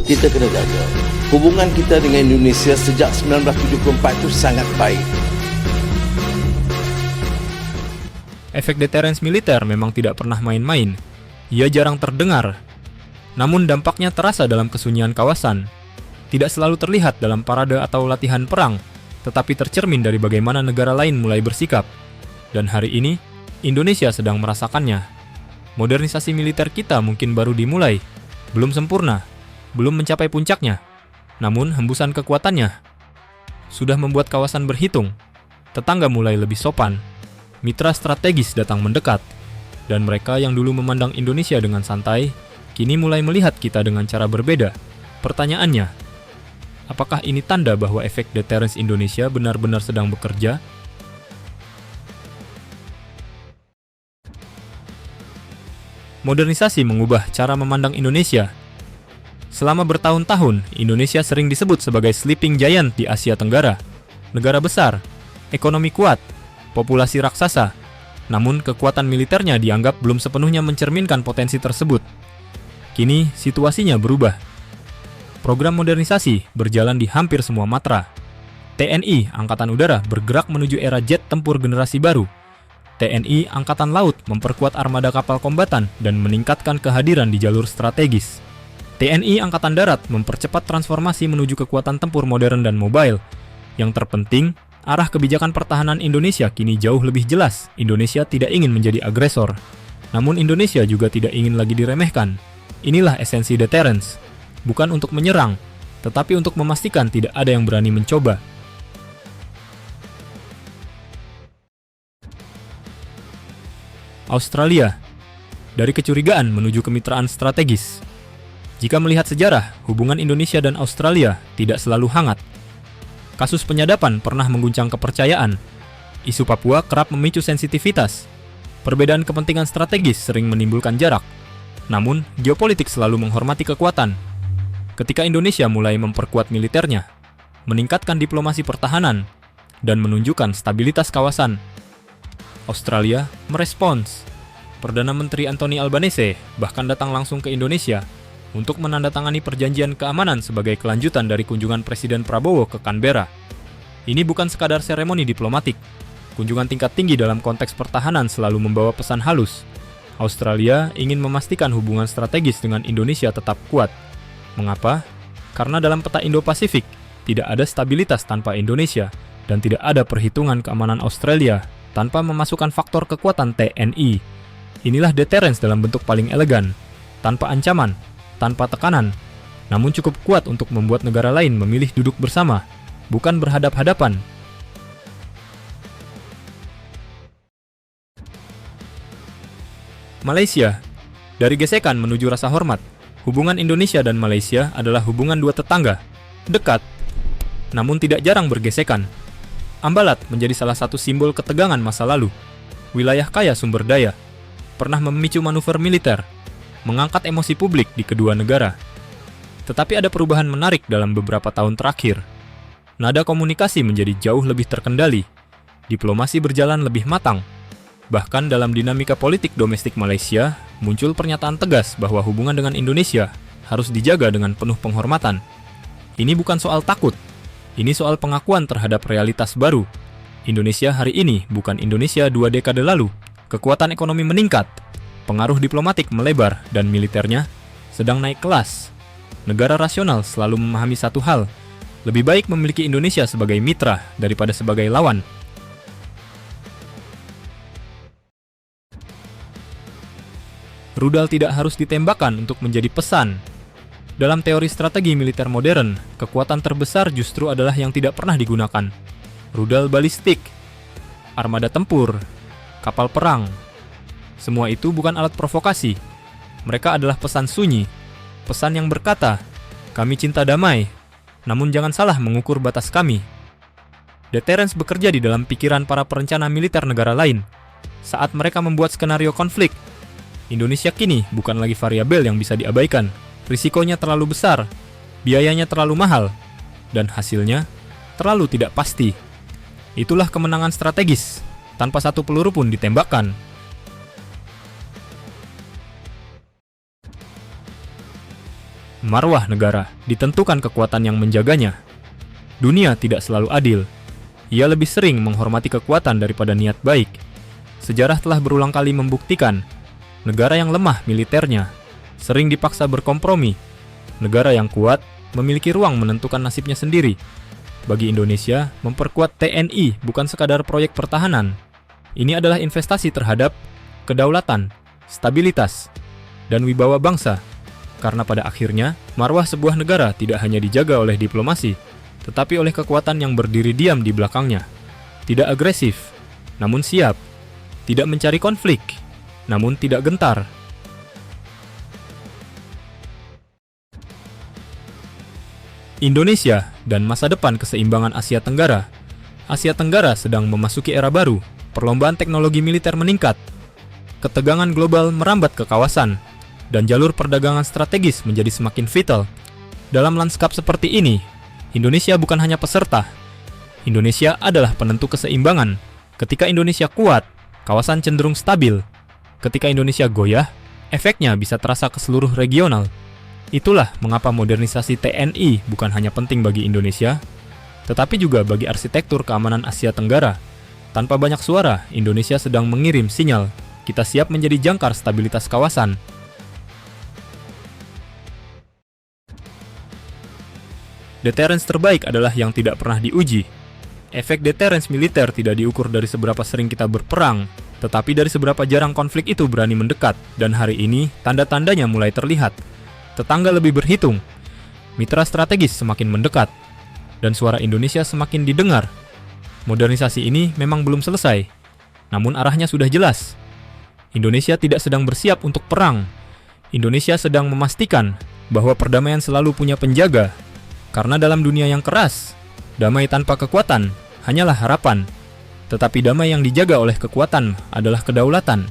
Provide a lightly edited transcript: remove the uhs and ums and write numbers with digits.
kita kena jaga. Hubungan kita dengan Indonesia sejak 1974 itu sangat baik. Efek deterrence militer memang tidak pernah main-main. Ia jarang terdengar. Namun dampaknya terasa dalam kesunyian kawasan. Tidak selalu terlihat dalam parade atau latihan perang, tetapi tercermin dari bagaimana negara lain mulai bersikap. Dan hari ini, Indonesia sedang merasakannya. Modernisasi militer kita mungkin baru dimulai, belum sempurna, belum mencapai puncaknya. Namun hembusan kekuatannya sudah membuat kawasan berhitung. Tetangga mulai lebih sopan. Mitra strategis datang mendekat. Dan mereka yang dulu memandang Indonesia dengan santai, kini mulai melihat kita dengan cara berbeda. Pertanyaannya, apakah ini tanda bahwa efek deterrence Indonesia benar-benar sedang bekerja? Modernisasi mengubah cara memandang Indonesia. Selama bertahun-tahun, Indonesia sering disebut sebagai sleeping giant di Asia Tenggara. Negara besar, ekonomi kuat, populasi raksasa. Namun kekuatan militernya dianggap belum sepenuhnya mencerminkan potensi tersebut. Kini situasinya berubah. Program modernisasi berjalan di hampir semua matra. TNI Angkatan Udara bergerak menuju era jet tempur generasi baru. TNI Angkatan Laut memperkuat armada kapal kombatan dan meningkatkan kehadiran di jalur strategis. TNI Angkatan Darat mempercepat transformasi menuju kekuatan tempur modern dan mobile. Yang terpenting, arah kebijakan pertahanan Indonesia kini jauh lebih jelas. Indonesia tidak ingin menjadi agresor. Namun Indonesia juga tidak ingin lagi diremehkan. Inilah esensi deterrence. Bukan untuk menyerang, tetapi untuk memastikan tidak ada yang berani mencoba. Australia. Dari kecurigaan menuju kemitraan strategis. Jika melihat sejarah, hubungan Indonesia dan Australia tidak selalu hangat. Kasus penyadapan pernah mengguncang kepercayaan. Isu Papua kerap memicu sensitivitas. Perbedaan kepentingan strategis sering menimbulkan jarak. Namun, geopolitik selalu menghormati kekuatan. Ketika Indonesia mulai memperkuat militernya, meningkatkan diplomasi pertahanan, dan menunjukkan stabilitas kawasan, Australia merespons. Perdana Menteri Anthony Albanese bahkan datang langsung ke Indonesia untuk menandatangani perjanjian keamanan sebagai kelanjutan dari kunjungan Presiden Prabowo ke Canberra. Ini bukan sekadar seremoni diplomatik. Kunjungan tingkat tinggi dalam konteks pertahanan selalu membawa pesan halus. Australia ingin memastikan hubungan strategis dengan Indonesia tetap kuat. Mengapa? Karena dalam peta Indo-Pasifik, tidak ada stabilitas tanpa Indonesia, dan tidak ada perhitungan keamanan Australia tanpa memasukkan faktor kekuatan TNI. Inilah deterrence dalam bentuk paling elegan, tanpa ancaman, tanpa tekanan, namun cukup kuat untuk membuat negara lain memilih duduk bersama, bukan berhadap-hadapan. Malaysia. Dari gesekan menuju rasa hormat, hubungan Indonesia dan Malaysia adalah hubungan dua tetangga, dekat, namun tidak jarang bergesekan. Ambalat menjadi salah satu simbol ketegangan masa lalu. Wilayah kaya sumber daya, pernah memicu manuver militer, mengangkat emosi publik di kedua negara. Tetapi ada perubahan menarik dalam beberapa tahun terakhir. Nada komunikasi menjadi jauh lebih terkendali. Diplomasi berjalan lebih matang. Bahkan dalam dinamika politik domestik Malaysia, muncul pernyataan tegas bahwa hubungan dengan Indonesia harus dijaga dengan penuh penghormatan. Ini bukan soal takut. Ini soal pengakuan terhadap realitas baru. Indonesia hari ini bukan Indonesia 2 dekade lalu. Kekuatan ekonomi meningkat. Pengaruh diplomatik melebar dan militernya sedang naik kelas. Negara rasional selalu memahami satu hal, lebih baik memiliki Indonesia sebagai mitra daripada sebagai lawan. Rudal tidak harus ditembakkan untuk menjadi pesan. Dalam teori strategi militer modern, kekuatan terbesar justru adalah yang tidak pernah digunakan. Rudal balistik, armada tempur, kapal perang. Semua itu bukan alat provokasi. Mereka adalah pesan sunyi. Pesan yang berkata, kami cinta damai, namun jangan salah mengukur batas kami. Deterrence bekerja di dalam pikiran para perencana militer negara lain. Saat mereka membuat skenario konflik, Indonesia kini bukan lagi variabel yang bisa diabaikan. Risikonya terlalu besar, biayanya terlalu mahal, dan hasilnya terlalu tidak pasti. Itulah kemenangan strategis, tanpa satu peluru pun ditembakkan. Marwah negara ditentukan kekuatan yang menjaganya. Dunia tidak selalu adil. Ia lebih sering menghormati kekuatan daripada niat baik. Sejarah telah berulang kali membuktikan negara yang lemah militernya sering dipaksa berkompromi. Negara yang kuat memiliki ruang menentukan nasibnya sendiri. Bagi Indonesia, memperkuat TNI bukan sekadar proyek pertahanan. Ini adalah investasi terhadap kedaulatan, stabilitas, dan wibawa bangsa. Karena pada akhirnya, marwah sebuah negara tidak hanya dijaga oleh diplomasi, tetapi oleh kekuatan yang berdiri diam di belakangnya. Tidak agresif, namun siap. Tidak mencari konflik, namun tidak gentar. Indonesia dan masa depan keseimbangan Asia Tenggara. Asia Tenggara sedang memasuki era baru. Perlombaan teknologi militer meningkat. Ketegangan global merambat ke kawasan, dan jalur perdagangan strategis menjadi semakin vital. Dalam lanskap seperti ini, Indonesia bukan hanya peserta. Indonesia adalah penentu keseimbangan. Ketika Indonesia kuat, kawasan cenderung stabil. Ketika Indonesia goyah, efeknya bisa terasa ke seluruh regional. Itulah mengapa modernisasi TNI bukan hanya penting bagi Indonesia, tetapi juga bagi arsitektur keamanan Asia Tenggara. Tanpa banyak suara, Indonesia sedang mengirim sinyal. Kita siap menjadi jangkar stabilitas kawasan. Deterrence terbaik adalah yang tidak pernah diuji. Efek deterrence militer tidak diukur dari seberapa sering kita berperang, tetapi dari seberapa jarang konflik itu berani mendekat, dan hari ini tanda-tandanya mulai terlihat. Tetangga lebih berhitung, mitra strategis semakin mendekat, dan suara Indonesia semakin didengar. Modernisasi ini memang belum selesai, namun arahnya sudah jelas. Indonesia tidak sedang bersiap untuk perang. Indonesia sedang memastikan bahwa perdamaian selalu punya penjaga. Karena dalam dunia yang keras, damai tanpa kekuatan hanyalah harapan. Tetapi damai yang dijaga oleh kekuatan adalah kedaulatan.